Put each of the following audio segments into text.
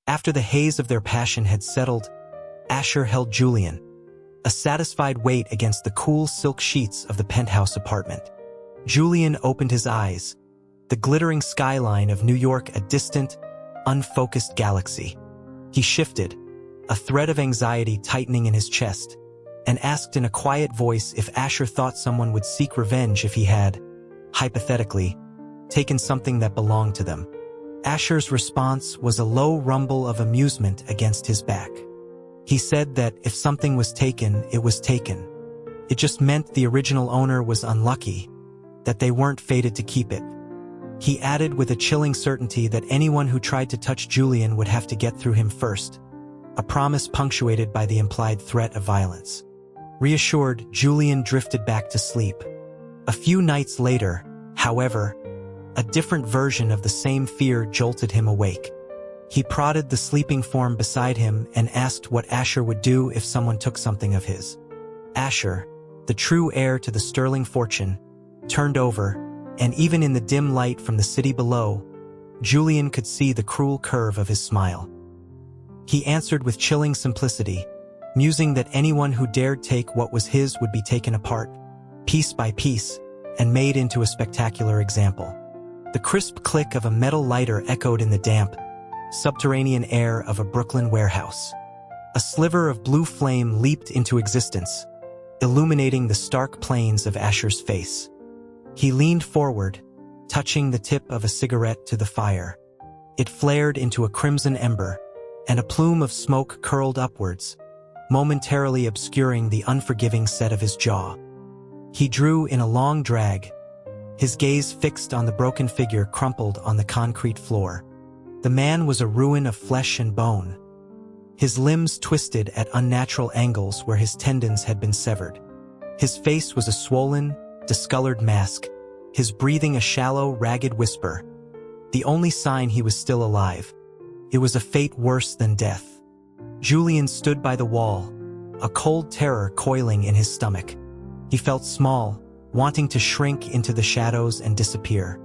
After the haze of their passion had settled, Asher held Julian, a satisfied weight against the cool silk sheets of the penthouse apartment. Julian opened his eyes, the glittering skyline of New York a distant, unfocused galaxy. He shifted, a thread of anxiety tightening in his chest, and asked in a quiet voice if Asher thought someone would seek revenge if he had, hypothetically, taken something that belonged to them. Asher's response was a low rumble of amusement against his back. He said that if something was taken, it was taken. It just meant the original owner was unlucky, that they weren't fated to keep it. He added with a chilling certainty that anyone who tried to touch Julian would have to get through him first, a promise punctuated by the implied threat of violence. Reassured, Julian drifted back to sleep. A few nights later, however, a different version of the same fear jolted him awake. He prodded the sleeping form beside him and asked what Asher would do if someone took something of his. Asher, the true heir to the sterling fortune, turned over, and even in the dim light from the city below, Julian could see the cruel curve of his smile. He answered with chilling simplicity, musing that anyone who dared take what was his would be taken apart, piece by piece, and made into a spectacular example. The crisp click of a metal lighter echoed in the damp, subterranean air of a Brooklyn warehouse. A sliver of blue flame leaped into existence, illuminating the stark plains of Asher's face. He leaned forward, touching the tip of a cigarette to the fire. It flared into a crimson ember, and a plume of smoke curled upwards, momentarily obscuring the unforgiving set of his jaw. He drew in a long drag, his gaze fixed on the broken figure crumpled on the concrete floor. The man was a ruin of flesh and bone, his limbs twisted at unnatural angles where his tendons had been severed. His face was a swollen, discolored mask, his breathing a shallow, ragged whisper, the only sign he was still alive. It was a fate worse than death. Julian stood by the wall, a cold terror coiling in his stomach. He felt small, wanting to shrink into the shadows and disappear.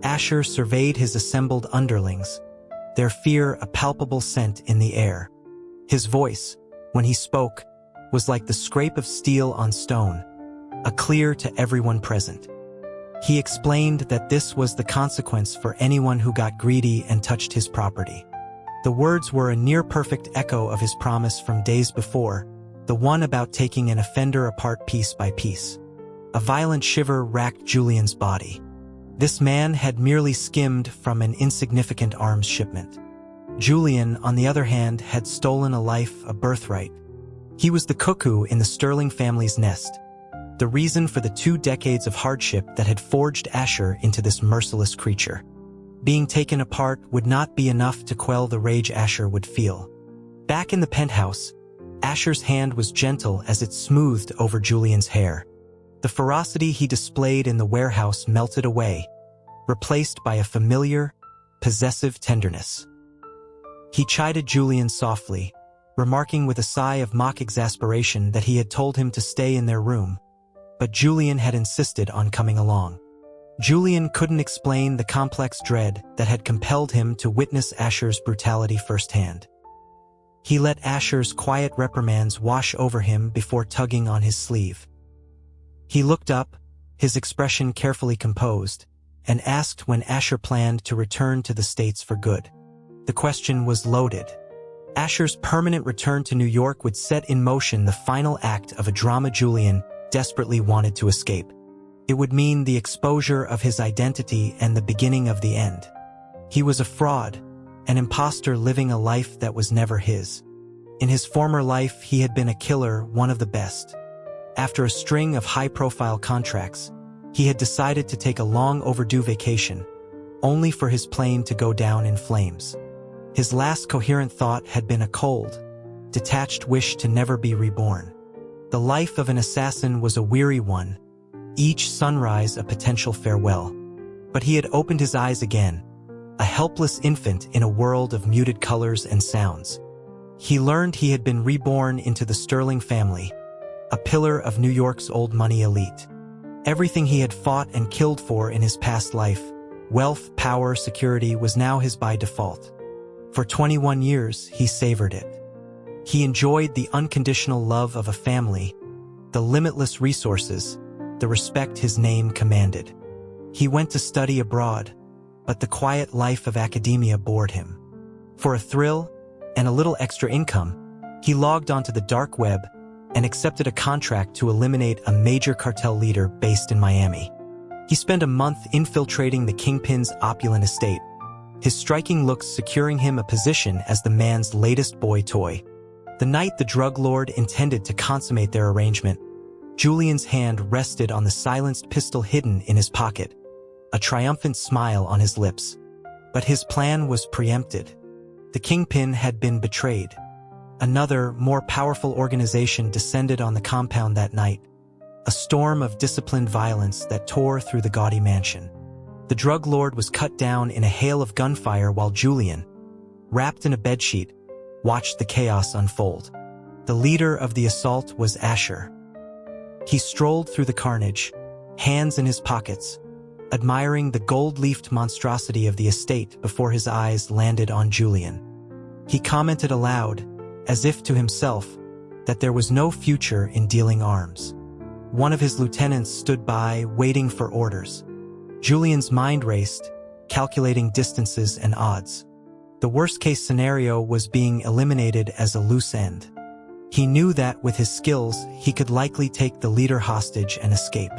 Asher surveyed his assembled underlings, their fear a palpable scent in the air. His voice, when he spoke, was like the scrape of steel on stone, a clear to everyone present. He explained that this was the consequence for anyone who got greedy and touched his property. The words were a near-perfect echo of his promise from days before, the one about taking an offender apart piece by piece. A violent shiver racked Julian's body. This man had merely skimmed from an insignificant arms shipment. Julian, on the other hand, had stolen a life, a birthright. He was the cuckoo in the Sterling family's nest, the reason for the 2 decades of hardship that had forged Asher into this merciless creature. Being taken apart would not be enough to quell the rage Asher would feel. Back in the penthouse, Asher's hand was gentle as it smoothed over Julian's hair. The ferocity he displayed in the warehouse melted away, replaced by a familiar, possessive tenderness. He chided Julian softly, remarking with a sigh of mock exasperation that he had told him to stay in their room, but Julian had insisted on coming along. Julian couldn't explain the complex dread that had compelled him to witness Asher's brutality firsthand. He let Asher's quiet reprimands wash over him before tugging on his sleeve. He looked up, his expression carefully composed, and asked when Asher planned to return to the States for good. The question was loaded. Asher's permanent return to New York would set in motion the final act of a drama Julian desperately wanted to escape. It would mean the exposure of his identity and the beginning of the end. He was a fraud, an imposter living a life that was never his. In his former life, he had been a killer, one of the best. After a string of high-profile contracts, he had decided to take a long overdue vacation, only for his plane to go down in flames. His last coherent thought had been a cold, detached wish to never be reborn. The life of an assassin was a weary one, each sunrise a potential farewell. But he had opened his eyes again, a helpless infant in a world of muted colors and sounds. He learned he had been reborn into the Sterling family, a pillar of New York's old money elite. Everything he had fought and killed for in his past life, wealth, power, security, was now his by default. For 21 years, he savored it. He enjoyed the unconditional love of a family, the limitless resources, the respect his name commanded. He went to study abroad, but the quiet life of academia bored him. For a thrill and a little extra income, he logged onto the dark web and accepted a contract to eliminate a major cartel leader based in Miami. He spent a month infiltrating the kingpin's opulent estate, his striking looks securing him a position as the man's latest boy toy. The night the drug lord intended to consummate their arrangement, Julian's hand rested on the silenced pistol hidden in his pocket, a triumphant smile on his lips. But his plan was preempted. The kingpin had been betrayed. Another, more powerful organization descended on the compound that night, a storm of disciplined violence that tore through the gaudy mansion. The drug lord was cut down in a hail of gunfire while Julian, wrapped in a bedsheet, watched the chaos unfold. The leader of the assault was Asher. He strolled through the carnage, hands in his pockets, admiring the gold-leafed monstrosity of the estate before his eyes landed on Julian. He commented aloud, as if to himself, that there was no future in dealing arms. One of his lieutenants stood by, waiting for orders. Julian's mind raced, calculating distances and odds. The worst-case scenario was being eliminated as a loose end. He knew that, with his skills, he could likely take the leader hostage and escape.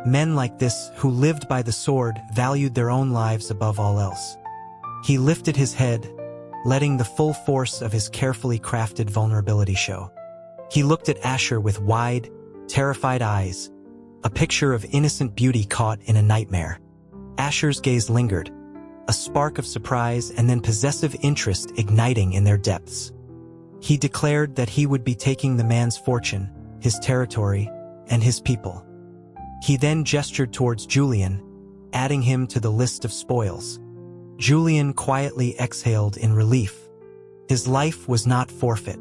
Men like this, who lived by the sword, valued their own lives above all else. He lifted his head, letting the full force of his carefully crafted vulnerability show. He looked at Asher with wide, terrified eyes, a picture of innocent beauty caught in a nightmare. Asher's gaze lingered, a spark of surprise and then possessive interest igniting in their depths. He declared that he would be taking the man's fortune, his territory, and his people. He then gestured towards Julian, adding him to the list of spoils. Julian quietly exhaled in relief. His life was not forfeit.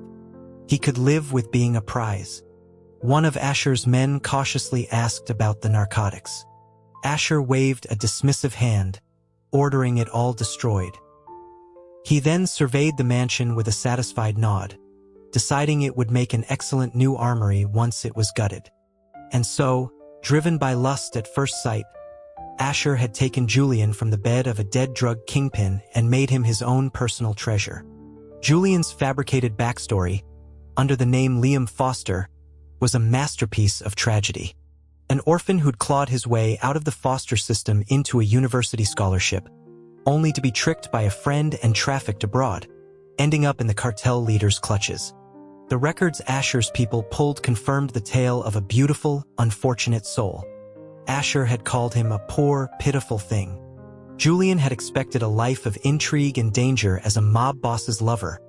He could live with being a prize. One of Asher's men cautiously asked about the narcotics. Asher waved a dismissive hand, ordering it all destroyed. He then surveyed the mansion with a satisfied nod, deciding it would make an excellent new armory once it was gutted. And so, driven by lust at first sight, Asher had taken Julian from the bed of a dead drug kingpin and made him his own personal treasure. Julian's fabricated backstory, under the name Liam Foster, was a masterpiece of tragedy. An orphan who'd clawed his way out of the foster system into a university scholarship, only to be tricked by a friend and trafficked abroad, ending up in the cartel leader's clutches. The records Asher's people pulled confirmed the tale of a beautiful, unfortunate soul. Asher had called him a poor, pitiful thing. Julian had expected a life of intrigue and danger as a mob boss's lover,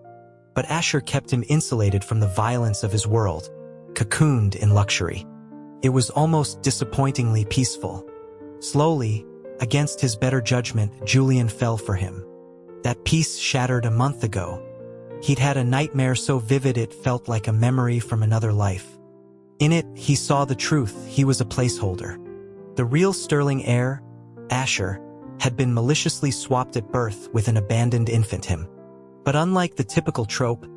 but Asher kept him insulated from the violence of his world, cocooned in luxury. It was almost disappointingly peaceful. Slowly, against his better judgment, Julian fell for him. That peace shattered a month ago. He'd had a nightmare so vivid it felt like a memory from another life. In it, he saw the truth. He was a placeholder. The real sterling heir, Asher, had been maliciously swapped at birth with an abandoned infant him. But unlike the typical trope,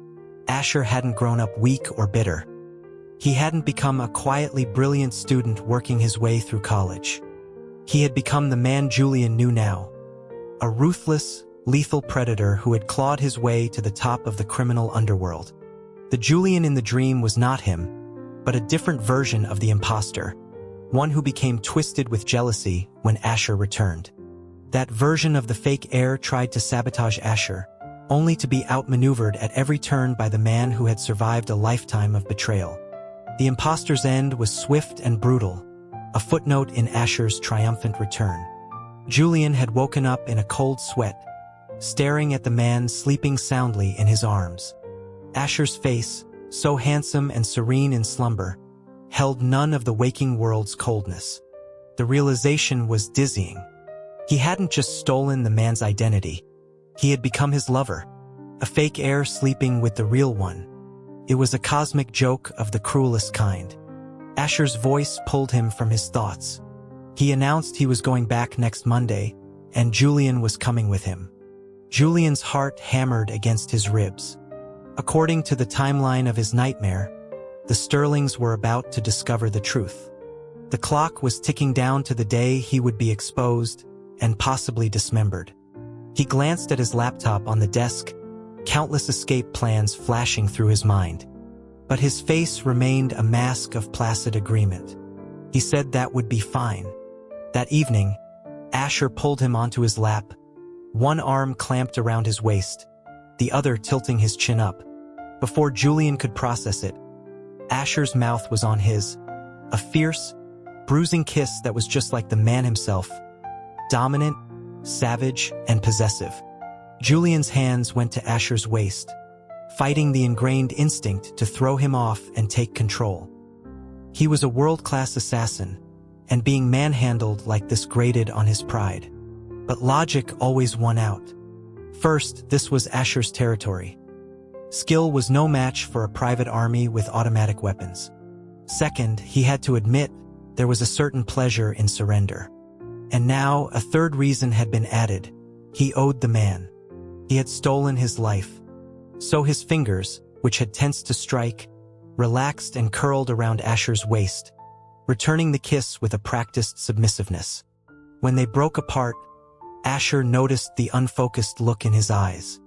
Asher hadn't grown up weak or bitter. He hadn't become a quietly brilliant student working his way through college. He had become the man Julian knew now, a ruthless, lethal predator who had clawed his way to the top of the criminal underworld. The Julian in the dream was not him, but a different version of the imposter, one who became twisted with jealousy when Asher returned. That version of the fake heir tried to sabotage Asher, only to be outmaneuvered at every turn by the man who had survived a lifetime of betrayal. The imposter's end was swift and brutal, a footnote in Asher's triumphant return. Julian had woken up in a cold sweat, staring at the man sleeping soundly in his arms. Asher's face, so handsome and serene in slumber, held none of the waking world's coldness. The realization was dizzying. He hadn't just stolen the man's identity. He had become his lover, a fake heir sleeping with the real one. It was a cosmic joke of the cruelest kind. Asher's voice pulled him from his thoughts. He announced he was going back next Monday, and Julian was coming with him. Julian's heart hammered against his ribs. According to the timeline of his nightmare, the Sterlings were about to discover the truth. The clock was ticking down to the day he would be exposed and possibly dismembered. He glanced at his laptop on the desk, countless escape plans flashing through his mind. But his face remained a mask of placid agreement. He said that would be fine. That evening, Asher pulled him onto his lap, one arm clamped around his waist, the other tilting his chin up. Before Julian could process it, Asher's mouth was on his, a fierce, bruising kiss that was just like the man himself, dominant, savage, and possessive. Julian's hands went to Asher's waist, fighting the ingrained instinct to throw him off and take control. He was a world-class assassin, and being manhandled like this grated on his pride. But logic always won out. First, this was Asher's territory. Skill was no match for a private army with automatic weapons. Second, he had to admit there was a certain pleasure in surrender. And now, a third reason had been added. He owed the man. He had stolen his life. So his fingers, which had tensed to strike, relaxed and curled around Asher's waist, returning the kiss with a practiced submissiveness. When they broke apart, Asher noticed the unfocused look in his eyes.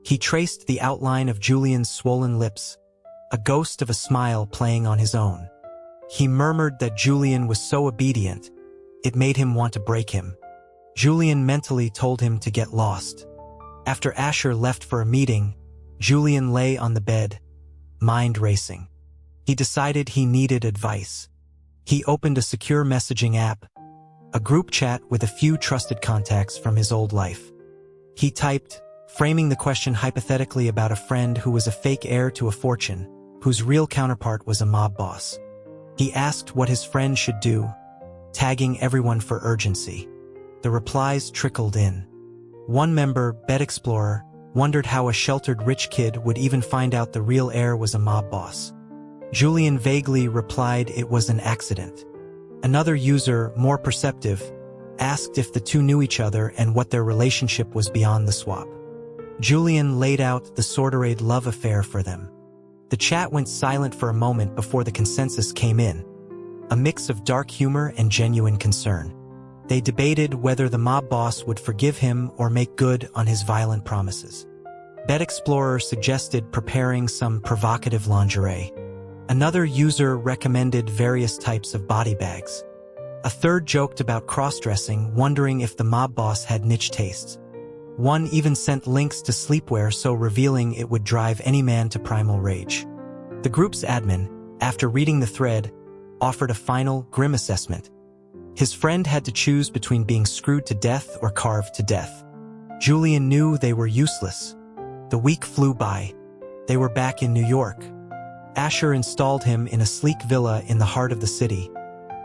He traced the outline of Julian's swollen lips, a ghost of a smile playing on his own. He murmured that Julian was so obedient, it made him want to break him. Julian mentally told him to get lost. After Asher left for a meeting, Julian lay on the bed, mind racing. He decided he needed advice. He opened a secure messaging app, a group chat with a few trusted contacts from his old life. He typed, framing the question hypothetically about a friend who was a fake heir to a fortune, whose real counterpart was a mob boss. He asked what his friend should do, tagging everyone for urgency. The replies trickled in. One member, Bed Explorer, wondered how a sheltered rich kid would even find out the real heir was a mob boss. Julian vaguely replied it was an accident. Another user, more perceptive, asked if the two knew each other and what their relationship was beyond the swap. Julian laid out the sordid love affair for them. The chat went silent for a moment before the consensus came in, a mix of dark humor and genuine concern. They debated whether the mob boss would forgive him or make good on his violent promises. Bed Explorer suggested preparing some provocative lingerie. Another user recommended various types of body bags. A third joked about cross-dressing, wondering if the mob boss had niche tastes. One even sent links to sleepwear so revealing it would drive any man to primal rage. The group's admin, after reading the thread, offered a final, grim assessment. His friend had to choose between being screwed to death or carved to death. Julian knew they were useless. The week flew by. They were back in New York. Asher installed him in a sleek villa in the heart of the city,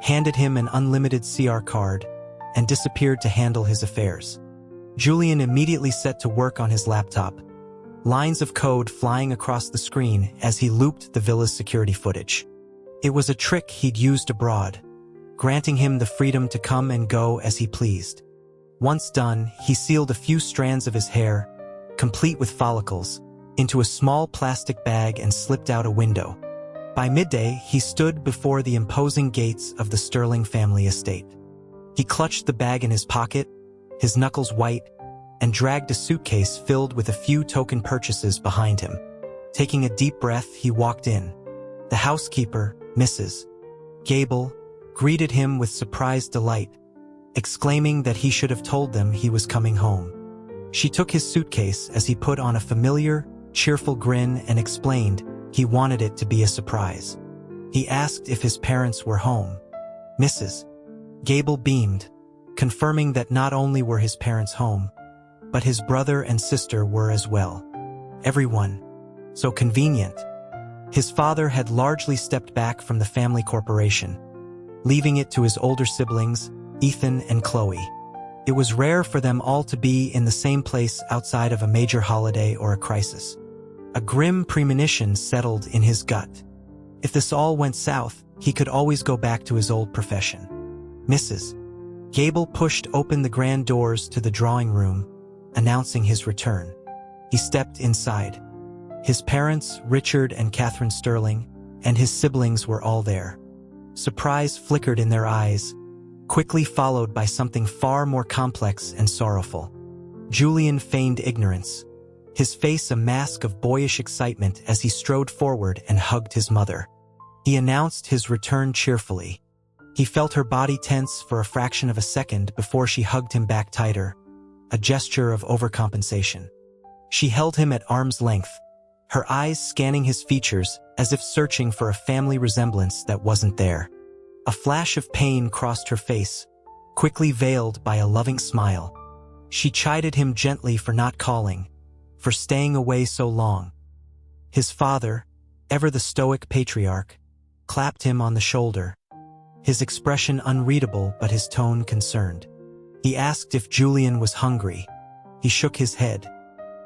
handed him an unlimited CR card, and disappeared to handle his affairs. Julian immediately set to work on his laptop, lines of code flying across the screen as he looped the villa's security footage. It was a trick he'd used abroad, granting him the freedom to come and go as he pleased. Once done, he sealed a few strands of his hair, complete with follicles, into a small plastic bag and slipped out a window. By midday, he stood before the imposing gates of the Sterling family estate. He clutched the bag in his pocket, his knuckles white, and dragged a suitcase filled with a few token purchases behind him. Taking a deep breath, he walked in. The housekeeper, Mrs. Gable, greeted him with surprised delight, exclaiming that he should have told them he was coming home. She took his suitcase as he put on a familiar, cheerful grin and explained he wanted it to be a surprise. He asked if his parents were home. Mrs. Gable beamed, confirming that not only were his parents home, but his brother and sister were as well. Everyone. So convenient. His father had largely stepped back from the family corporation, leaving it to his older siblings, Ethan and Chloe. It was rare for them all to be in the same place outside of a major holiday or a crisis. A grim premonition settled in his gut. If this all went south, he could always go back to his old profession. Mrs. Gable pushed open the grand doors to the drawing room, announcing his return. He stepped inside. His parents, Richard and Catherine Sterling, and his siblings were all there. Surprise flickered in their eyes, quickly followed by something far more complex and sorrowful. Julian feigned ignorance, his face a mask of boyish excitement as he strode forward and hugged his mother. He announced his return cheerfully. He felt her body tense for a fraction of a second before she hugged him back tighter, a gesture of overcompensation. She held him at arm's length, her eyes scanning his features as if searching for a family resemblance that wasn't there. A flash of pain crossed her face, quickly veiled by a loving smile. She chided him gently for not calling, for staying away so long. His father, ever the stoic patriarch, clapped him on the shoulder, his expression unreadable but his tone concerned. He asked if Julian was hungry. He shook his head.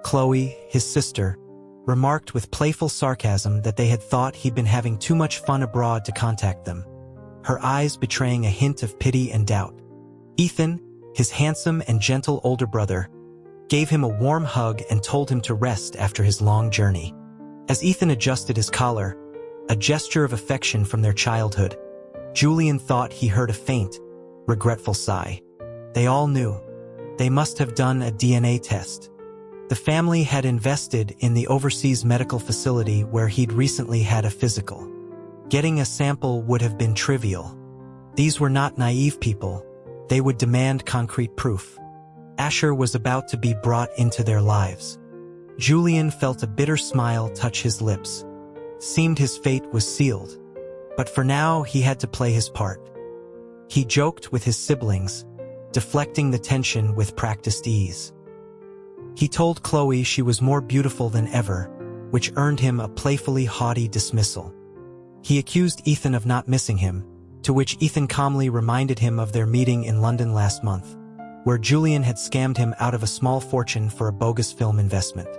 Chloe, his sister, remarked with playful sarcasm that they had thought he'd been having too much fun abroad to contact them, her eyes betraying a hint of pity and doubt. Ethan, his handsome and gentle older brother, gave him a warm hug and told him to rest after his long journey. As Ethan adjusted his collar, a gesture of affection from their childhood, Julian thought he heard a faint, regretful sigh. They all knew. They must have done a DNA test. The family had invested in the overseas medical facility where he'd recently had a physical. Getting a sample would have been trivial. These were not naive people. They would demand concrete proof. Asher was about to be brought into their lives. Julian felt a bitter smile touch his lips. Seemed his fate was sealed. But for now, he had to play his part. He joked with his siblings, deflecting the tension with practiced ease. He told Chloe she was more beautiful than ever, which earned him a playfully haughty dismissal. He accused Ethan of not missing him, to which Ethan calmly reminded him of their meeting in London last month, where Julian had scammed him out of a small fortune for a bogus film investment.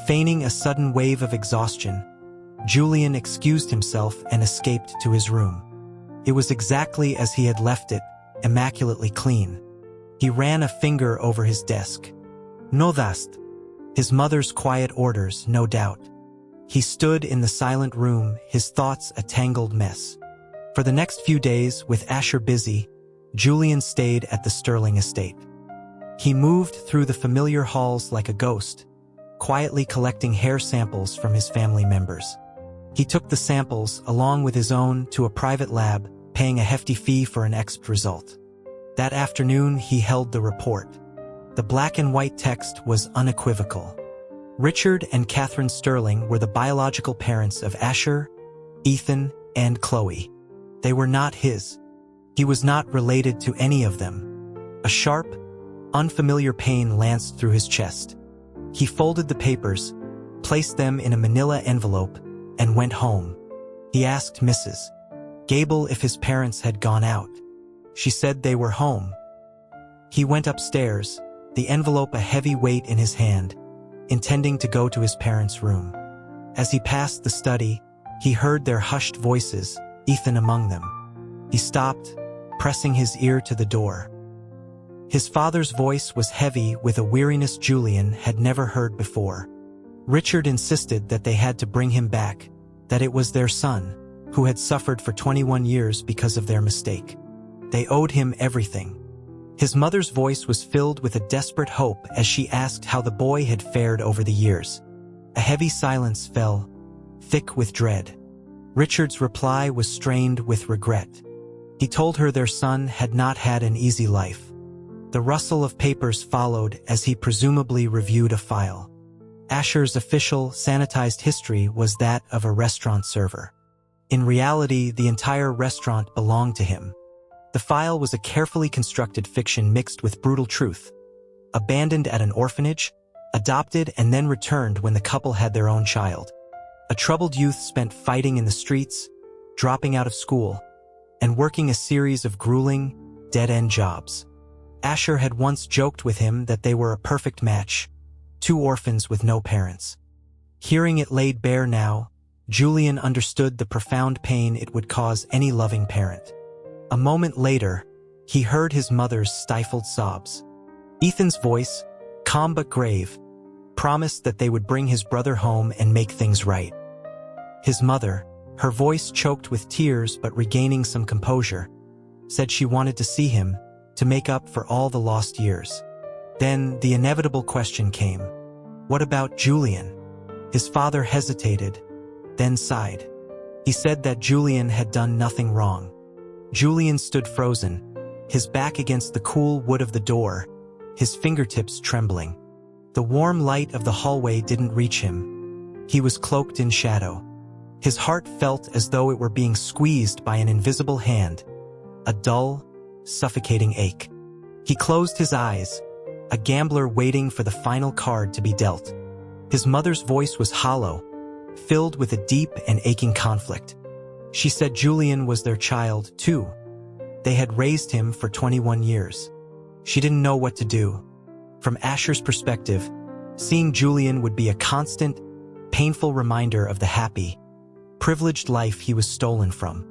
Feigning a sudden wave of exhaustion, Julian excused himself and escaped to his room. It was exactly as he had left it, immaculately clean. He ran a finger over his desk. No dast. His mother's quiet orders, no doubt. He stood in the silent room, his thoughts a tangled mess. For the next few days, with Asher busy, Julian stayed at the Sterling estate. He moved through the familiar halls like a ghost, quietly collecting hair samples from his family members. He took the samples, along with his own, to a private lab, paying a hefty fee for an exp result. That afternoon, he held the report. The black and white text was unequivocal. Richard and Catherine Sterling were the biological parents of Asher, Ethan, and Chloe. They were not his. He was not related to any of them. A sharp, unfamiliar pain lanced through his chest. He folded the papers, placed them in a manila envelope, and went home. He asked Mrs. Gable if his parents had gone out. She said they were home. He went upstairs, the envelope a heavy weight in his hand, intending to go to his parents' room. As he passed the study, he heard their hushed voices, Ethan among them. He stopped, pressing his ear to the door. His father's voice was heavy with a weariness Julian had never heard before. Richard insisted that they had to bring him back, that it was their son, who had suffered for 21 years because of their mistake. They owed him everything. His mother's voice was filled with a desperate hope as she asked how the boy had fared over the years. A heavy silence fell, thick with dread. Richard's reply was strained with regret. He told her their son had not had an easy life. The rustle of papers followed as he presumably reviewed a file. Asher's official, sanitized history was that of a restaurant server. In reality, the entire restaurant belonged to him. The file was a carefully constructed fiction mixed with brutal truth. Abandoned at an orphanage, adopted and then returned when the couple had their own child. A troubled youth spent fighting in the streets, dropping out of school, and working a series of grueling, dead-end jobs. Asher had once joked with him that they were a perfect match, two orphans with no parents. Hearing it laid bare now, Julian understood the profound pain it would cause any loving parent. A moment later, he heard his mother's stifled sobs. Ethan's voice, calm but grave, promised that they would bring his brother home and make things right. His mother, her voice choked with tears but regaining some composure, said she wanted to see him to make up for all the lost years. Then the inevitable question came. What about Julian? His father hesitated, then sighed. He said that Julian had done nothing wrong. Julian stood frozen, his back against the cool wood of the door, his fingertips trembling. The warm light of the hallway didn't reach him. He was cloaked in shadow. His heart felt as though it were being squeezed by an invisible hand, a dull, suffocating ache. He closed his eyes, a gambler waiting for the final card to be dealt. His mother's voice was hollow, filled with a deep and aching conflict. She said Julian was their child, too. They had raised him for 21 years. She didn't know what to do. From Asher's perspective, seeing Julian would be a constant, painful reminder of the happy, privileged life he was stolen from.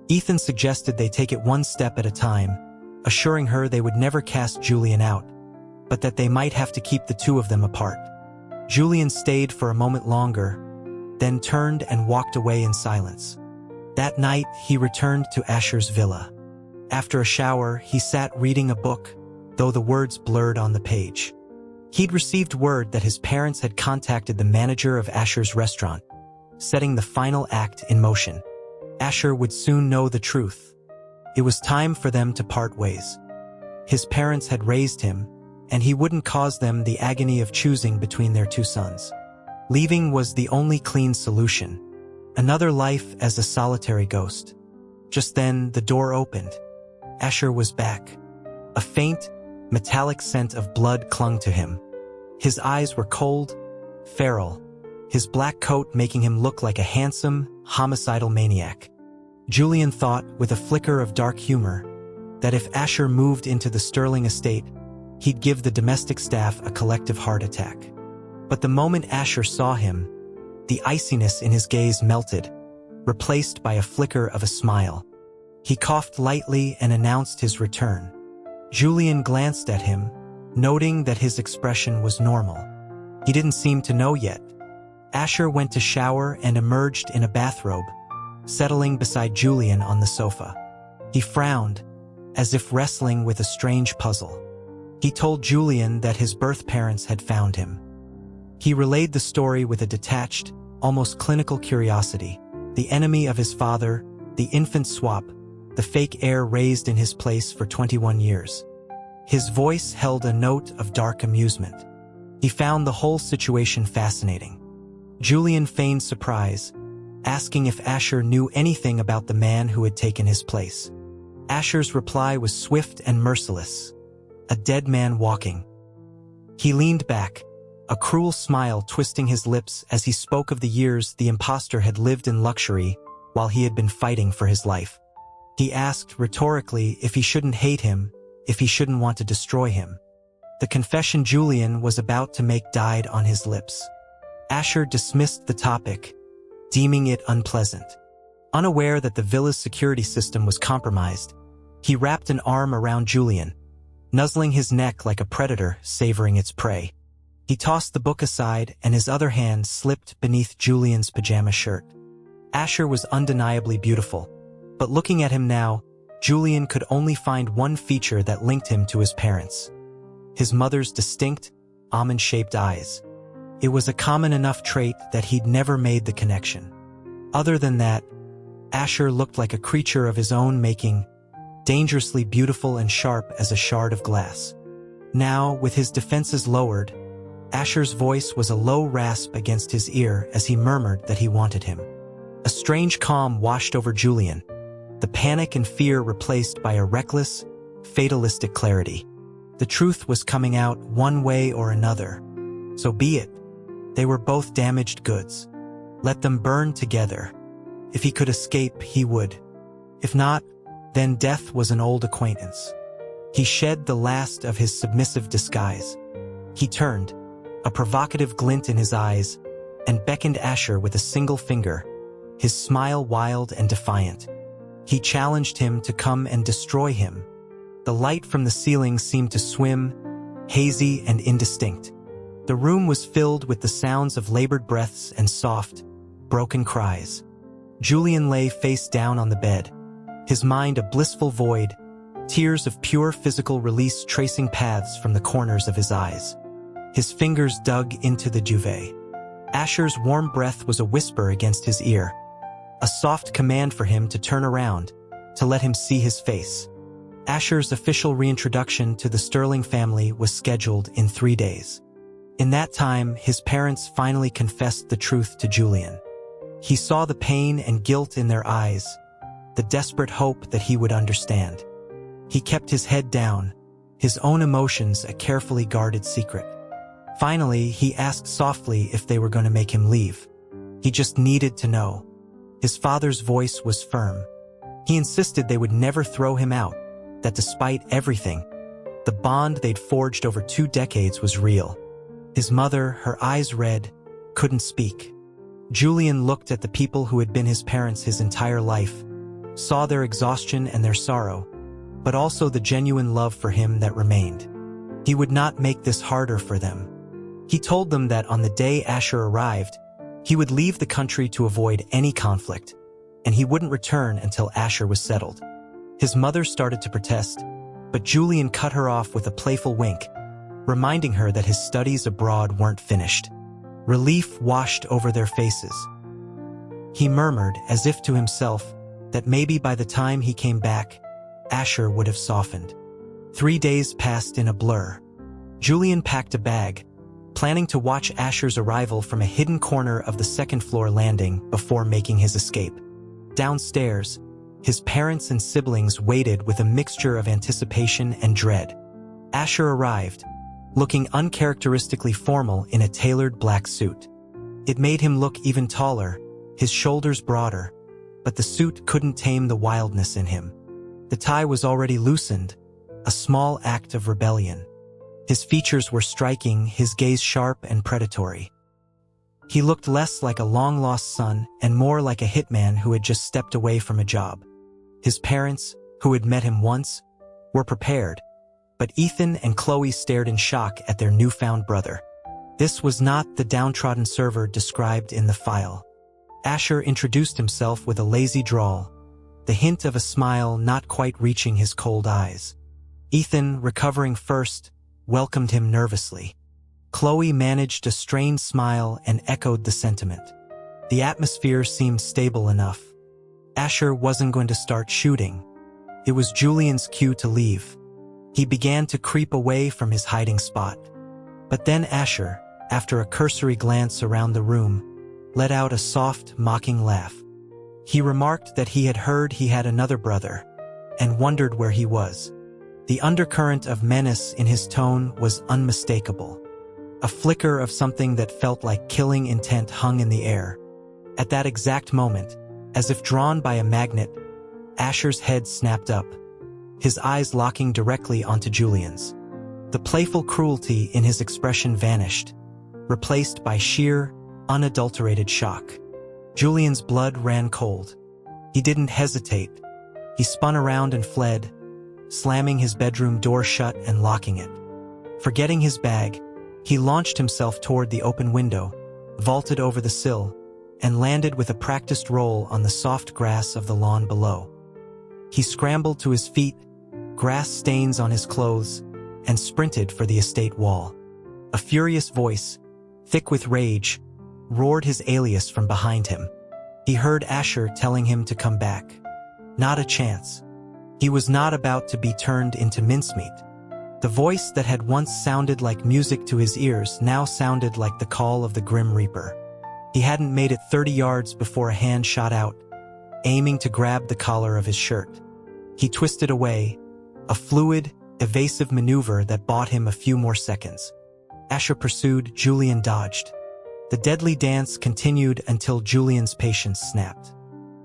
Ethan suggested they take it one step at a time, assuring her they would never cast Julian out, but that they might have to keep the two of them apart. Julian stayed for a moment longer, then turned and walked away in silence. That night, he returned to Asher's villa. After a shower, he sat reading a book, though the words blurred on the page. He'd received word that his parents had contacted the manager of Asher's restaurant, setting the final act in motion. Asher would soon know the truth. It was time for them to part ways. His parents had raised him, and he wouldn't cause them the agony of choosing between their two sons. Leaving was the only clean solution. Another life as a solitary ghost. Just then, the door opened. Asher was back. A faint, metallic scent of blood clung to him. His eyes were cold, feral, his black coat making him look like a handsome, homicidal maniac. Julian thought, with a flicker of dark humor, that if Asher moved into the Sterling estate, he'd give the domestic staff a collective heart attack. But the moment Asher saw him, the iciness in his gaze melted, replaced by a flicker of a smile. He coughed lightly and announced his return. Julian glanced at him, noting that his expression was normal. He didn't seem to know yet. Asher went to shower and emerged in a bathrobe, settling beside Julian on the sofa. He frowned, as if wrestling with a strange puzzle. He told Julian that his birth parents had found him. He relayed the story with a detached, almost clinical curiosity. The enemy of his father, the infant swap, the fake heir raised in his place for 21 years. His voice held a note of dark amusement. He found the whole situation fascinating. Julian feigned surprise, asking if Asher knew anything about the man who had taken his place. Asher's reply was swift and merciless. A dead man walking. He leaned back, a cruel smile twisting his lips as he spoke of the years the impostor had lived in luxury while he had been fighting for his life. He asked rhetorically if he shouldn't hate him, if he shouldn't want to destroy him. The confession Julian was about to make died on his lips. Asher dismissed the topic, deeming it unpleasant. Unaware that the villa's security system was compromised, he wrapped an arm around Julian, nuzzling his neck like a predator savoring its prey. He tossed the book aside and his other hand slipped beneath Julian's pajama shirt. Asher was undeniably beautiful, but looking at him now, Julian could only find one feature that linked him to his parents. His mother's distinct, almond-shaped eyes. It was a common enough trait that he'd never made the connection. Other than that, Asher looked like a creature of his own making, dangerously beautiful and sharp as a shard of glass. Now, with his defenses lowered, Asher's voice was a low rasp against his ear as he murmured that he wanted him. A strange calm washed over Julian, the panic and fear replaced by a reckless, fatalistic clarity. The truth was coming out one way or another. So be it. They were both damaged goods. Let them burn together. If he could escape, he would. If not, then death was an old acquaintance. He shed the last of his submissive disguise. He turned, a provocative glint in his eyes, and beckoned Asher with a single finger, his smile wild and defiant. He challenged him to come and destroy him. The light from the ceiling seemed to swim, hazy and indistinct. The room was filled with the sounds of labored breaths and soft, broken cries. Julian lay face down on the bed, his mind a blissful void, tears of pure physical release tracing paths from the corners of his eyes. His fingers dug into the duvet. Asher's warm breath was a whisper against his ear, a soft command for him to turn around, to let him see his face. Asher's official reintroduction to the Sterling family was scheduled in 3 days. In that time, his parents finally confessed the truth to Julian. He saw the pain and guilt in their eyes, the desperate hope that he would understand. He kept his head down, his own emotions a carefully guarded secret. Finally, he asked softly if they were going to make him leave. He just needed to know. His father's voice was firm. He insisted they would never throw him out, that despite everything, the bond they'd forged over 2 decades was real. His mother, her eyes red, couldn't speak. Julian looked at the people who had been his parents his entire life, saw their exhaustion and their sorrow, but also the genuine love for him that remained. He would not make this harder for them. He told them that on the day Asher arrived, he would leave the country to avoid any conflict, and he wouldn't return until Asher was settled. His mother started to protest, but Julian cut her off with a playful wink, reminding her that his studies abroad weren't finished. Relief washed over their faces. He murmured, as if to himself, that maybe by the time he came back, Asher would have softened. 3 days passed in a blur. Julian packed a bag, planning to watch Asher's arrival from a hidden corner of the second-floor landing before making his escape. Downstairs, his parents and siblings waited with a mixture of anticipation and dread. Asher arrived, looking uncharacteristically formal in a tailored black suit. It made him look even taller, his shoulders broader, but the suit couldn't tame the wildness in him. The tie was already loosened, a small act of rebellion. His features were striking, his gaze sharp and predatory. He looked less like a long-lost son and more like a hitman who had just stepped away from a job. His parents, who had met him once, were prepared, but Ethan and Chloe stared in shock at their newfound brother. This was not the downtrodden server described in the file. Asher introduced himself with a lazy drawl, the hint of a smile not quite reaching his cold eyes. Ethan, recovering first, welcomed him nervously. Chloe managed a strained smile and echoed the sentiment. The atmosphere seemed stable enough. Asher wasn't going to start shooting. It was Julian's cue to leave. He began to creep away from his hiding spot. But then Asher, after a cursory glance around the room, let out a soft, mocking laugh. He remarked that he had heard he had another brother, and wondered where he was. The undercurrent of menace in his tone was unmistakable. A flicker of something that felt like killing intent hung in the air. At that exact moment, as if drawn by a magnet, Asher's head snapped up, his eyes locking directly onto Julian's. The playful cruelty in his expression vanished, replaced by sheer, unadulterated shock. Julian's blood ran cold. He didn't hesitate. He spun around and fled, slamming his bedroom door shut and locking it. Forgetting his bag, he launched himself toward the open window, vaulted over the sill, and landed with a practiced roll on the soft grass of the lawn below. He scrambled to his feet, grass stains on his clothes, and sprinted for the estate wall. A furious voice, thick with rage, roared his alias from behind him. He heard Asher telling him to come back. Not a chance. He was not about to be turned into mincemeat. The voice that had once sounded like music to his ears now sounded like the call of the Grim Reaper. He hadn't made it 30 yards before a hand shot out, aiming to grab the collar of his shirt. He twisted away, a fluid, evasive maneuver that bought him a few more seconds. Asher pursued, Julian dodged. The deadly dance continued until Julian's patience snapped.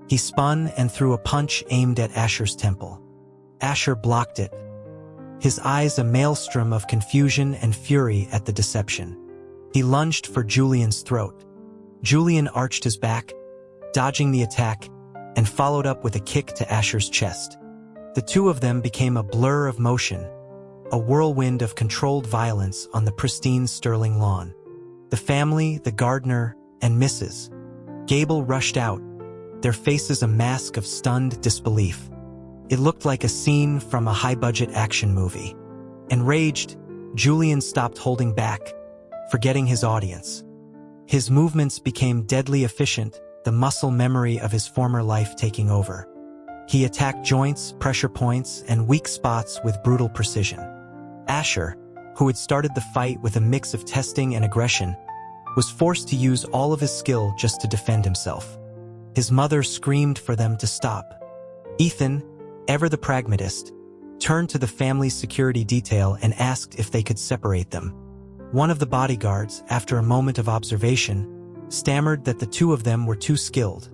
He spun and threw a punch aimed at Asher's temple. Asher blocked it, his eyes a maelstrom of confusion and fury at the deception. He lunged for Julian's throat. Julian arched his back, dodging the attack, and followed up with a kick to Asher's chest. The two of them became a blur of motion, a whirlwind of controlled violence on the pristine Sterling lawn. The family, the gardener, and Mrs. Gable rushed out, their faces a mask of stunned disbelief. It looked like a scene from a high-budget action movie. Enraged, Julian stopped holding back, forgetting his audience. His movements became deadly efficient, the muscle memory of his former life taking over. He attacked joints, pressure points, and weak spots with brutal precision. Asher, who had started the fight with a mix of testing and aggression, was forced to use all of his skill just to defend himself. His mother screamed for them to stop. Ethan, ever the pragmatist, turned to the family's security detail and asked if they could separate them. One of the bodyguards, after a moment of observation, stammered that the two of them were too skilled.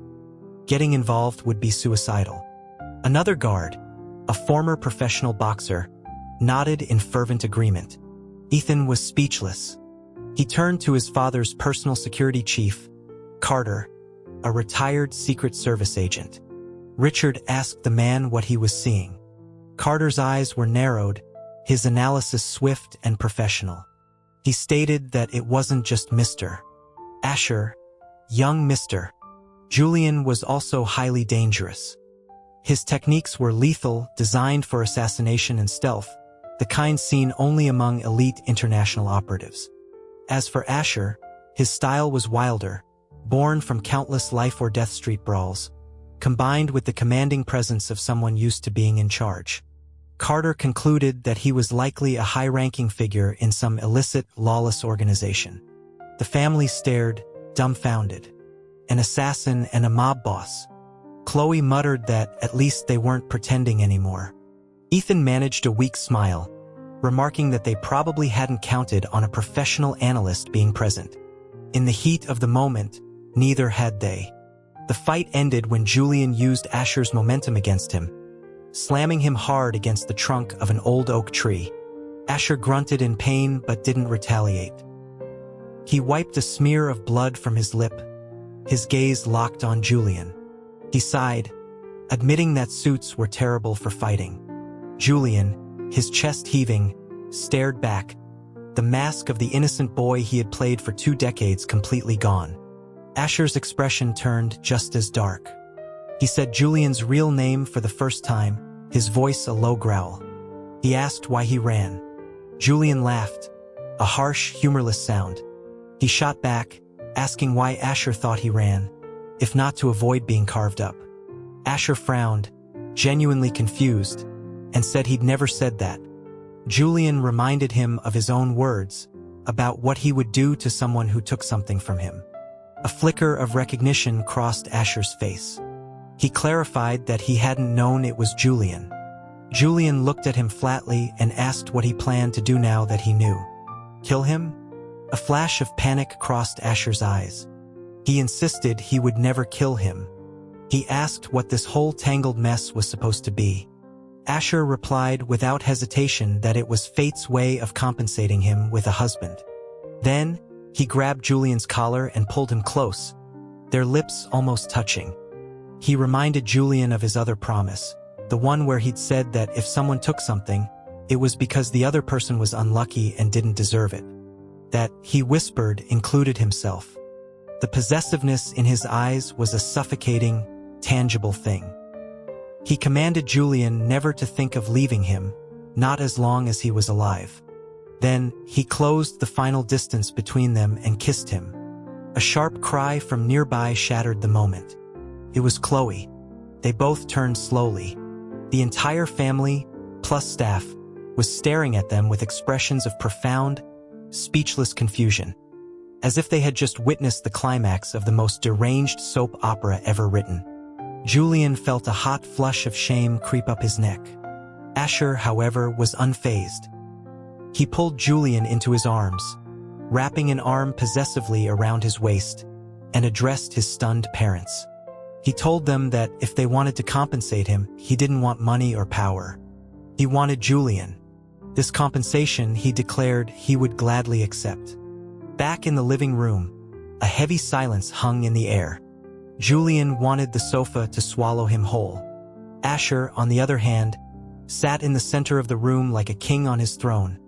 Getting involved would be suicidal. Another guard, a former professional boxer, nodded in fervent agreement. Ethan was speechless. He turned to his father's personal security chief, Carter, a retired Secret Service agent. Richard asked the man what he was seeing. Carter's eyes were narrowed, his analysis swift and professional. He stated that it wasn't just Mr. Asher, young Mr. Julian was also highly dangerous. His techniques were lethal, designed for assassination and stealth, the kind seen only among elite international operatives. As for Asher, his style was wilder, born from countless life-or-death street brawls, combined with the commanding presence of someone used to being in charge. Carter concluded that he was likely a high-ranking figure in some illicit, lawless organization. The family stared, dumbfounded. An assassin and a mob boss. Chloe muttered that at least they weren't pretending anymore. Ethan managed a weak smile, remarking that they probably hadn't counted on a professional analyst being present. In the heat of the moment, neither had they. The fight ended when Julian used Asher's momentum against him, slamming him hard against the trunk of an old oak tree. Asher grunted in pain but didn't retaliate. He wiped a smear of blood from his lip, his gaze locked on Julian. He sighed, admitting that suits were terrible for fighting. Julian, his chest heaving, stared back, the mask of the innocent boy he had played for 2 decades completely gone. Asher's expression turned just as dark. He said Julian's real name for the first time, his voice a low growl. He asked why he ran. Julian laughed, a harsh, humorless sound. He shot back, asking why Asher thought he ran, if not to avoid being carved up. Asher frowned, genuinely confused, and said he'd never said that. Julian reminded him of his own words about what he would do to someone who took something from him. A flicker of recognition crossed Asher's face. He clarified that he hadn't known it was Julian. Julian looked at him flatly and asked what he planned to do now that he knew. Kill him? A flash of panic crossed Asher's eyes. He insisted he would never kill him. He asked what this whole tangled mess was supposed to be. Asher replied without hesitation that it was fate's way of compensating him with a husband. Then, he grabbed Julian's collar and pulled him close, their lips almost touching. He reminded Julian of his other promise, the one where he'd said that if someone took something, it was because the other person was unlucky and didn't deserve it. That, he whispered, included himself. The possessiveness in his eyes was a suffocating, tangible thing. He commanded Julian never to think of leaving him, not as long as he was alive. Then, he closed the final distance between them and kissed him. A sharp cry from nearby shattered the moment. It was Chloe. They both turned slowly. The entire family, plus staff, was staring at them with expressions of profound, speechless confusion, as if they had just witnessed the climax of the most deranged soap opera ever written. Julian felt a hot flush of shame creep up his neck. Asher, however, was unfazed. He pulled Julian into his arms, wrapping an arm possessively around his waist, and addressed his stunned parents. He told them that if they wanted to compensate him, he didn't want money or power. He wanted Julian. This compensation, he declared, he would gladly accept. Back in the living room, a heavy silence hung in the air. Julian wanted the sofa to swallow him whole. Asher, on the other hand, sat in the center of the room like a king on his throne,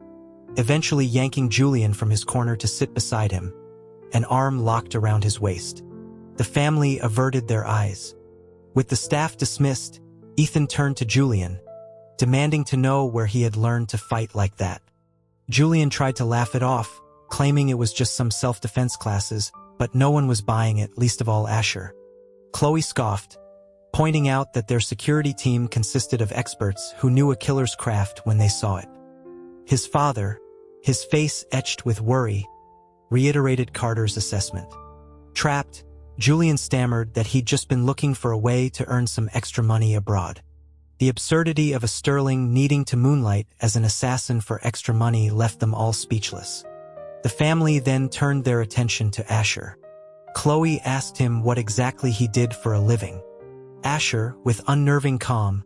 eventually yanking Julian from his corner to sit beside him, an arm locked around his waist. The family averted their eyes. With the staff dismissed, Ethan turned to Julian, demanding to know where he had learned to fight like that. Julian tried to laugh it off, claiming it was just some self-defense classes, but no one was buying it, least of all Asher. Chloe scoffed, pointing out that their security team consisted of experts who knew a killer's craft when they saw it. His father, his face etched with worry, reiterated Carter's assessment. Trapped, Julian stammered that he'd just been looking for a way to earn some extra money abroad. The absurdity of a Sterling needing to moonlight as an assassin for extra money left them all speechless. The family then turned their attention to Asher. Chloe asked him what exactly he did for a living. Asher, with unnerving calm,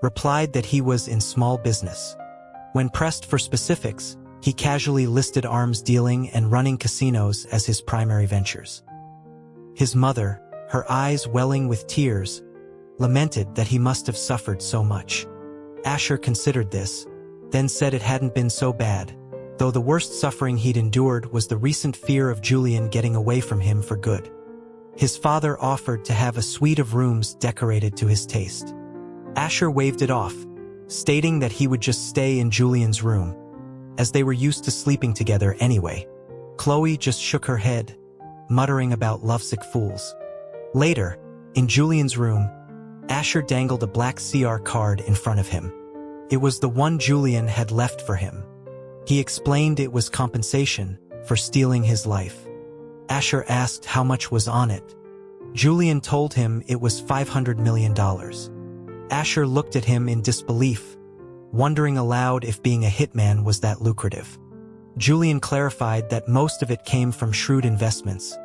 replied that he was in small business. When pressed for specifics, he casually listed arms dealing and running casinos as his primary ventures. His mother, her eyes welling with tears, lamented that he must have suffered so much. Asher considered this, then said it hadn't been so bad, though the worst suffering he'd endured was the recent fear of Julian getting away from him for good. His father offered to have a suite of rooms decorated to his taste. Asher waved it off, stating that he would just stay in Julian's room, as they were used to sleeping together anyway. Chloe just shook her head, muttering about lovesick fools. Later, in Julian's room, Asher dangled a black CR card in front of him. It was the one Julian had left for him. He explained it was compensation for stealing his life. Asher asked how much was on it. Julian told him it was $500 million. Asher looked at him in disbelief, wondering aloud if being a hitman was that lucrative. Julian clarified that most of it came from shrewd investments.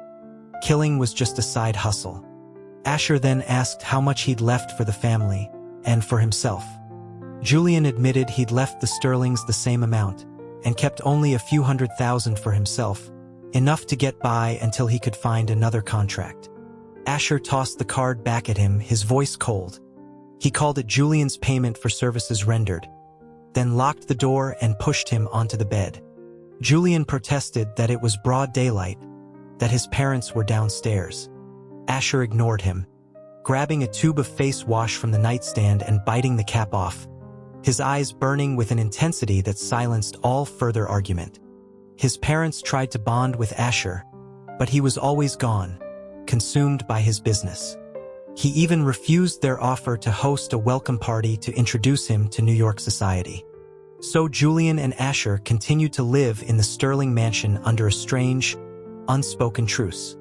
Killing was just a side hustle. Asher then asked how much he'd left for the family and for himself. Julian admitted he'd left the Sterlings the same amount and kept only a few $100,000 for himself, enough to get by until he could find another contract. Asher tossed the card back at him, his voice cold. He called it Julian's payment for services rendered, then locked the door and pushed him onto the bed. Julian protested that it was broad daylight, that his parents were downstairs. Asher ignored him, grabbing a tube of face wash from the nightstand and biting the cap off, his eyes burning with an intensity that silenced all further argument. His parents tried to bond with Asher, but he was always gone, consumed by his business. He even refused their offer to host a welcome party to introduce him to New York society. So Julian and Asher continued to live in the Sterling mansion under a strange, unspoken truce.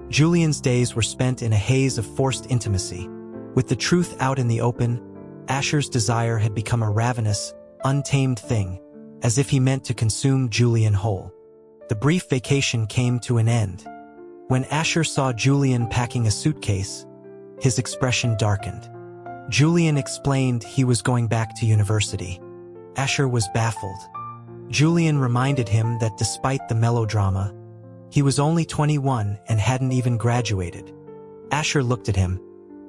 Julian's days were spent in a haze of forced intimacy. With the truth out in the open, Asher's desire had become a ravenous, untamed thing, as if he meant to consume Julian whole. The brief vacation came to an end. When Asher saw Julian packing a suitcase, his expression darkened. Julian explained he was going back to university. Asher was baffled. Julian reminded him that despite the melodrama, he was only 21 and hadn't even graduated. Asher looked at him,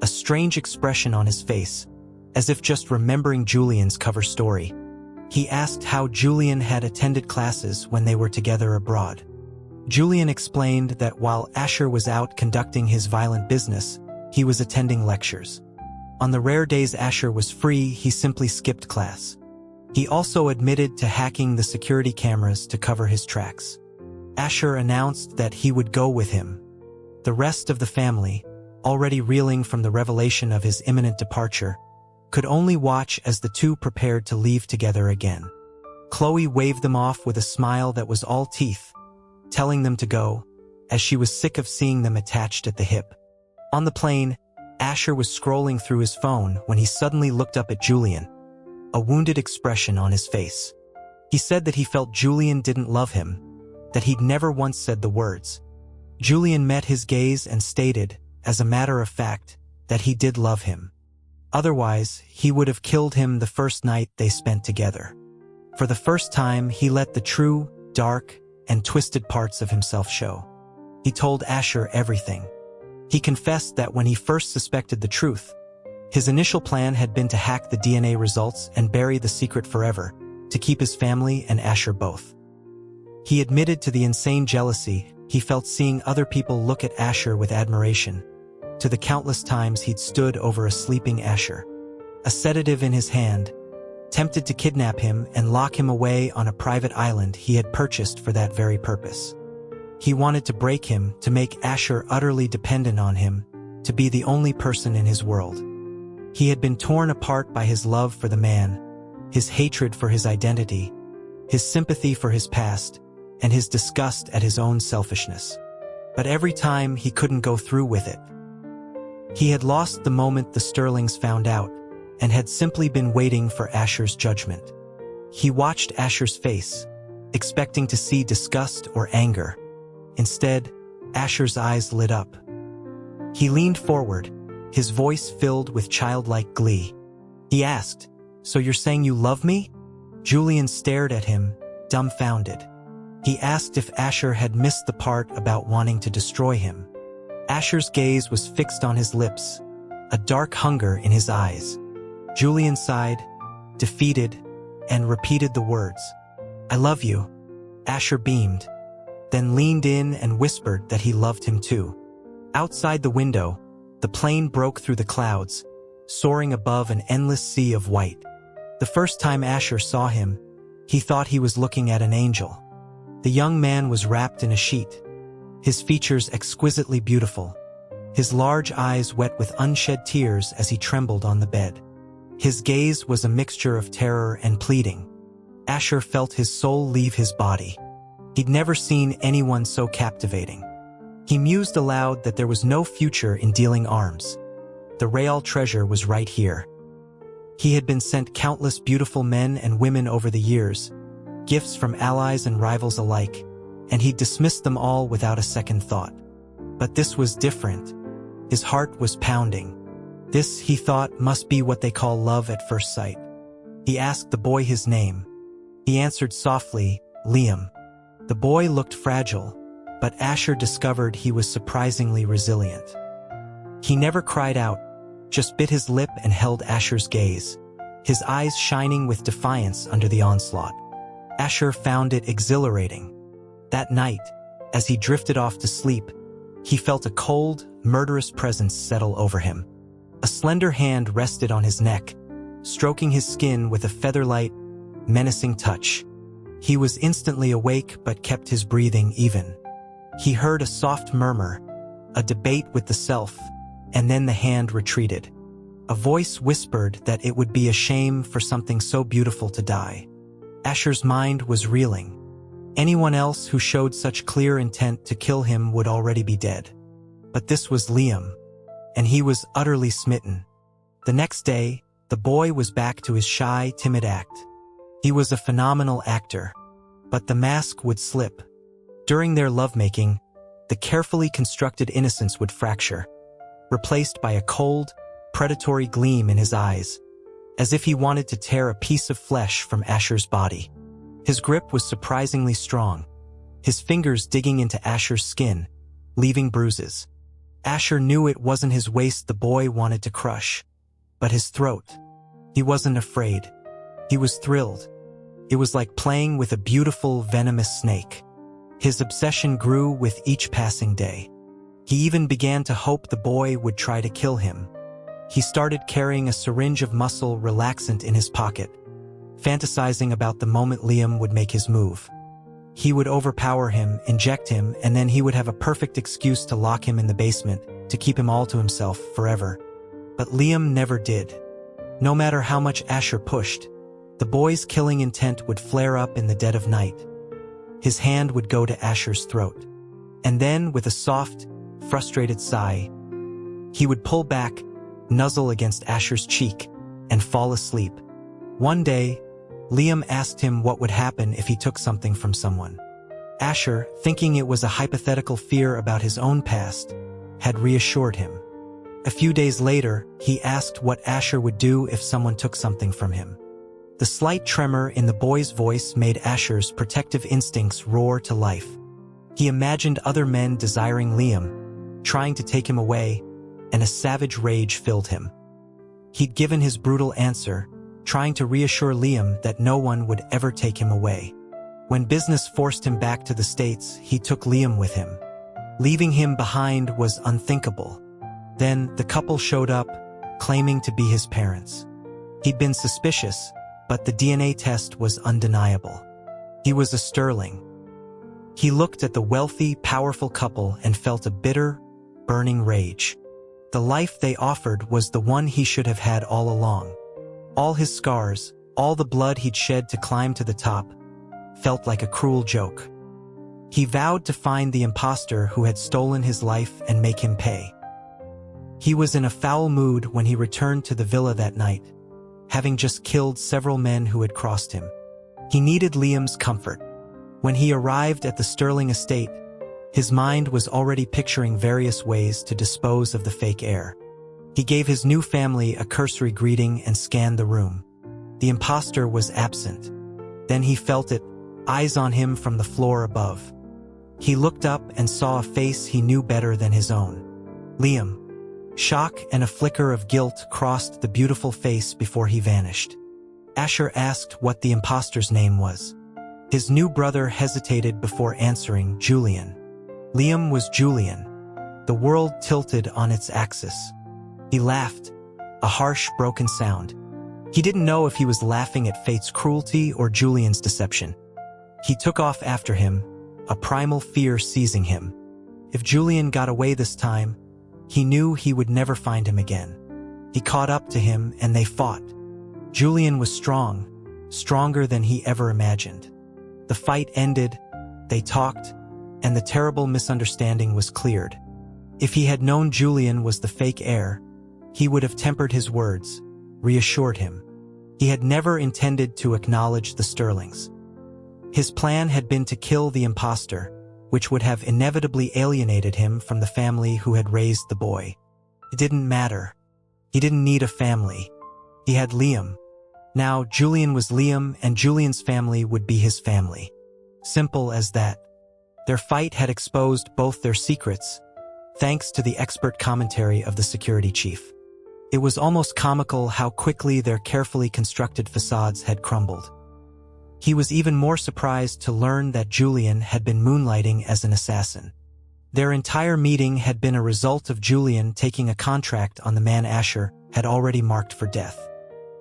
a strange expression on his face, as if just remembering Julian's cover story. He asked how Julian had attended classes when they were together abroad. Julian explained that while Asher was out conducting his violent business, he was attending lectures. On the rare days Asher was free, he simply skipped class. He also admitted to hacking the security cameras to cover his tracks. Asher announced that he would go with him. The rest of the family, already reeling from the revelation of his imminent departure, could only watch as the two prepared to leave together again. Chloe waved them off with a smile that was all teeth, telling them to go, as she was sick of seeing them attached at the hip. On the plane, Asher was scrolling through his phone when he suddenly looked up at Julian, a wounded expression on his face. He said that he felt Julian didn't love him, that he'd never once said the words. Julian met his gaze and stated, as a matter of fact, that he did love him. Otherwise, he would have killed him the first night they spent together. For the first time, he let the true, dark, and twisted parts of himself show. He told Asher everything. He confessed that when he first suspected the truth, His initial plan had been to hack the DNA results and bury the secret forever, to keep his family and Asher both. He admitted to the insane jealousy he felt seeing other people look at Asher with admiration, to the countless times he'd stood over a sleeping Asher, a sedative in his hand, tempted to kidnap him and lock him away on a private island he had purchased for that very purpose. He wanted to break him, to make Asher utterly dependent on him, to be the only person in his world. He had been torn apart by his love for the man, his hatred for his identity, his sympathy for his past, and his disgust at his own selfishness. But every time he couldn't go through with it. He had lost the moment the Sterlings found out, and had simply been waiting for Asher's judgment. He watched Asher's face, expecting to see disgust or anger. Instead, Asher's eyes lit up. He leaned forward, his voice filled with childlike glee. He asked, "So you're saying you love me?" Julian stared at him, dumbfounded. He asked if Asher had missed the part about wanting to destroy him. Asher's gaze was fixed on his lips, a dark hunger in his eyes. Julian sighed, defeated, and repeated the words, "I love you." Asher beamed, then leaned in and whispered that he loved him too. Outside the window, the plane broke through the clouds, soaring above an endless sea of white. The first time Asher saw him, he thought he was looking at an angel. The young man was wrapped in a sheet, his features exquisitely beautiful, his large eyes wet with unshed tears as he trembled on the bed. His gaze was a mixture of terror and pleading. Asher felt his soul leave his body. He'd never seen anyone so captivating. He mused aloud that there was no future in dealing arms. The real treasure was right here. He had been sent countless beautiful men and women over the years, gifts from allies and rivals alike, and he dismissed them all without a second thought. But this was different. His heart was pounding. This, he thought, must be what they call love at first sight. He asked the boy his name. He answered softly, "Liam." The boy looked fragile, but Asher discovered he was surprisingly resilient. He never cried out, just bit his lip and held Asher's gaze, his eyes shining with defiance under the onslaught. Asher found it exhilarating. That night, as he drifted off to sleep, he felt a cold, murderous presence settle over him. A slender hand rested on his neck, stroking his skin with a feather-light, menacing touch. He was instantly awake but kept his breathing even. He heard a soft murmur, a debate with the self, and then the hand retreated. A voice whispered that it would be a shame for something so beautiful to die. Asher's mind was reeling. Anyone else who showed such clear intent to kill him would already be dead. But this was Liam, and he was utterly smitten. The next day, the boy was back to his shy, timid act. He was a phenomenal actor, but the mask would slip. During their lovemaking, the carefully constructed innocence would fracture, replaced by a cold, predatory gleam in his eyes, as if he wanted to tear a piece of flesh from Asher's body. His grip was surprisingly strong, his fingers digging into Asher's skin, leaving bruises. Asher knew it wasn't his waist the boy wanted to crush, but his throat. He wasn't afraid. He was thrilled. It was like playing with a beautiful, venomous snake. His obsession grew with each passing day. He even began to hope the boy would try to kill him. He started carrying a syringe of muscle relaxant in his pocket, fantasizing about the moment Liam would make his move. He would overpower him, inject him, and then he would have a perfect excuse to lock him in the basement, to keep him all to himself forever. But Liam never did. No matter how much Asher pushed, the boy's killing intent would flare up in the dead of night. His hand would go to Asher's throat. And then, with a soft, frustrated sigh, he would pull back, nuzzle against Asher's cheek, and fall asleep. One day, Liam asked him what would happen if he took something from someone. Asher, thinking it was a hypothetical fear about his own past, had reassured him. A few days later, he asked what Asher would do if someone took something from him. The slight tremor in the boy's voice made Asher's protective instincts roar to life. He imagined other men desiring Liam, trying to take him away, and a savage rage filled him. He'd given his brutal answer, trying to reassure Liam that no one would ever take him away. When business forced him back to the States, he took Liam with him. Leaving him behind was unthinkable. Then the couple showed up, claiming to be his parents. He'd been suspicious, but the DNA test was undeniable. He was a Sterling. He looked at the wealthy, powerful couple and felt a bitter, burning rage. The life they offered was the one he should have had all along. All his scars, all the blood he'd shed to climb to the top, felt like a cruel joke. He vowed to find the imposter who had stolen his life and make him pay. He was in a foul mood when he returned to the villa that night, having just killed several men who had crossed him. He needed Liam's comfort. When he arrived at the Sterling estate, his mind was already picturing various ways to dispose of the fake heir. He gave his new family a cursory greeting and scanned the room. The imposter was absent. Then he felt it, eyes on him from the floor above. He looked up and saw a face he knew better than his own. Liam. Shock and a flicker of guilt crossed the beautiful face before he vanished. Asher asked what the imposter's name was. His new brother hesitated before answering, Julian. Liam was Julian. The world tilted on its axis. He laughed, a harsh, broken sound. He didn't know if he was laughing at fate's cruelty or Julian's deception. He took off after him, a primal fear seizing him. If Julian got away this time, he knew he would never find him again. He caught up to him and they fought. Julian was strong, stronger than he ever imagined. The fight ended, they talked, and the terrible misunderstanding was cleared. If he had known Julian was the fake heir, he would have tempered his words, reassured him. He had never intended to acknowledge the Sterlings. His plan had been to kill the imposter, which would have inevitably alienated him from the family who had raised the boy. It didn't matter. He didn't need a family. He had Liam. Now Julian was Liam and Julian's family would be his family. Simple as that. Their fight had exposed both their secrets, thanks to the expert commentary of the security chief. It was almost comical how quickly their carefully constructed facades had crumbled. He was even more surprised to learn that Julian had been moonlighting as an assassin. Their entire meeting had been a result of Julian taking a contract on the man Asher had already marked for death.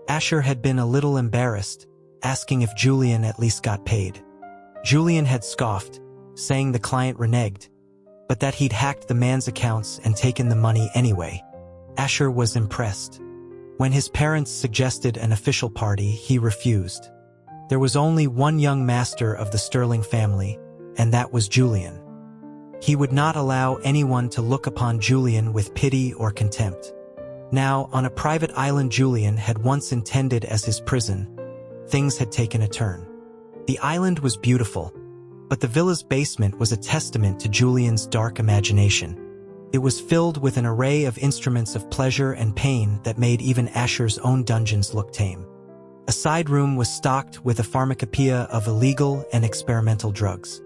Asher had been a little embarrassed, asking if Julian at least got paid. Julian had scoffed, saying the client reneged, but that he'd hacked the man's accounts and taken the money anyway. Asher was impressed. When his parents suggested an official party, he refused. There was only one young master of the Sterling family, and that was Julian. He would not allow anyone to look upon Julian with pity or contempt. Now, on a private island Julian had once intended as his prison, things had taken a turn. The island was beautiful, but the villa's basement was a testament to Julian's dark imagination. It was filled with an array of instruments of pleasure and pain that made even Asher's own dungeons look tame. A side room was stocked with a pharmacopoeia of illegal and experimental drugs.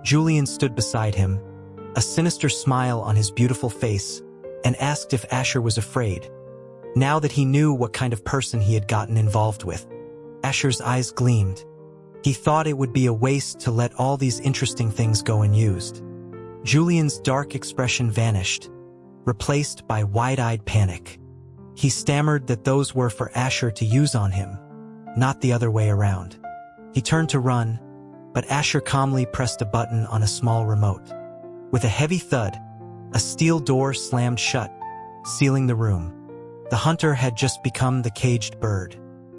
Julian stood beside him, a sinister smile on his beautiful face, and asked if Asher was afraid, now that he knew what kind of person he had gotten involved with. Asher's eyes gleamed. He thought it would be a waste to let all these interesting things go unused. Julian's dark expression vanished, replaced by wide-eyed panic. He stammered that those were for Asher to use on him, not the other way around. He turned to run, but Asher calmly pressed a button on a small remote. With a heavy thud, a steel door slammed shut, sealing the room. The hunter had just become the caged bird.